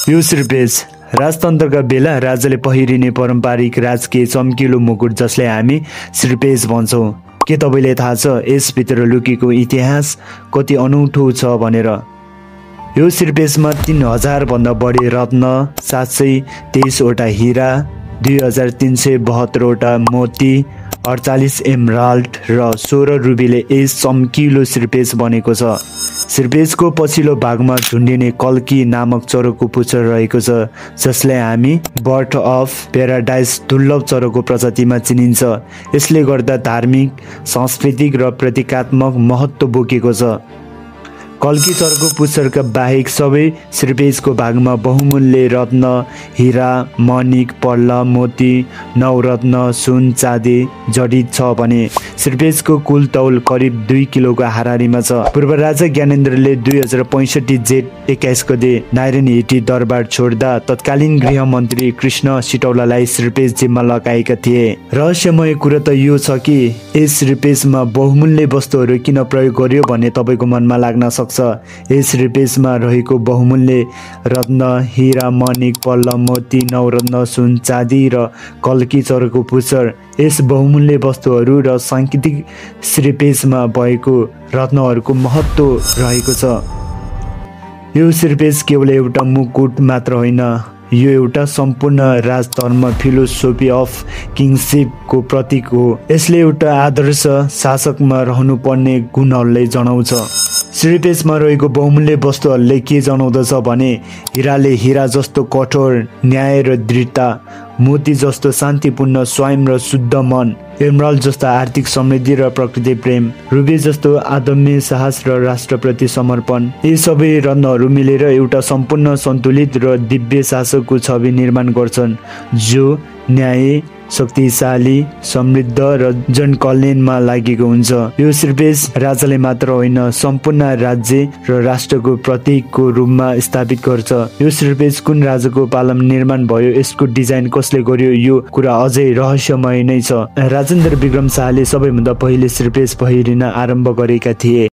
यो श्रीपेश राजतन्त्रका बेला राजाले पहिरिने पारम्परिक राजकीय चम्किलो मुकुट जसलाई हामी श्रीपेश भन्छौँ। के तपाईँलाई थाहा छ यसभित्र लुकेको इतिहास कति अनौठो छ भनेर? यो श्रीपेशमा 3000 भन्दा बढी रत्न, 723वटा हीरा, 2372वटा मोती, 48 एमराल्ड र 16 रुबीले यस चम्किलो श्रीपेश बनेको छ। श्रीपेशको पछिल्लो भागमा झुन्डिने कल्की नामक चरोको पुच्छर रहेको छ, जसलाई हामी बर्ड अफ प्याराडाइज दुर्लभ चरोको प्रजातिमा चिनिन्छ। यसले गर्दा धार्मिक, सांस्कृतिक र प्रतीकात्मक महत्त्व बोकेको छ। कल्की चरोको पुच्छरका बाहेक सबै श्रीपेशको भागमा बहुमूल्य रत्न, हीरा, मणिक, पर्ल, मोती, नवरत्न, सुन, चाँदी जडित छ भने श्रीपेशको कुल तौल करिब 2 किलोको हाराहारीमा छ। पूर्व राजा ज्ञानेन्द्रले 2065 जेठ 21 गते नारायणहिटी दरबार छोड्दा तत्कालीन गृहमन्त्री कृष्ण सिटौलालाई श्रीपेश जिम्मा लगाएका थिए। रहस्यमय कुरा त यो छ कि यस श्रीपेशमा बहुमूल्य वस्तुहरू किन प्रयोग गर्यो भन्ने तपाईँको मनमा लाग्न सक्छ। यस श्रीपेशमा रहेको बहुमूल्य रत्न, हीरा, मणिक, पर्ल, मोती, नवरत्न, सुन, चाँदी र कल्की चरोको पुच्छर यस बहुमूल्य वस्तुहरू र सांकेतिक श्रीपेशमा भएको रत्नहरूको महत्त्व रहेको छ। यो श्रीपेश केवल एउटा मुकुट मात्र होइन, यो एउटा सम्पूर्ण राजधर्म फिलोसोफी अफ किङशिपको प्रतीक हो। यसले एउटा आदर्श शासकमा रहनुपर्ने गुणहरूलाई जनाउँछ। श्रीपेशमा रहेको बहुमूल्य वस्तुहरूले के जनाउँदछ भने हीराले हीरा जस्तो कठोर न्याय र दृढता, मोती जस्तो शान्तिपूर्ण स्वयं र शुद्ध मन, एमराल्ड जस्तो आर्थिक समृद्धि र प्रकृति प्रेम, रुबी जस्तो अदम्य साहस र राष्ट्रप्रति समर्पण, यी सबै रत्नहरू मिलेर एउटा सम्पूर्ण सन्तुलित र दिव्य शासकको छवि निर्माण गर्छन् जो न्याय, शक्तिशाली, समृद्ध र जनकल्याणमा लागेको हुन्छ। यो श्रीपेश राजाले मात्र होइन, सम्पूर्ण राज्य र राष्ट्रको प्रतीकको रूपमा स्थापित गर्छ। यो श्रीपेश कुन राजाको पालामा निर्माण भयो, यसको डिजाइन कसले गर्यो, यो कुरा अझै रहस्यमय नै छ। राजेन्द्र विक्रम शाहले सबैभन्दा पहिले श्रीपेश पहिरिन आरम्भ गरेका थिए।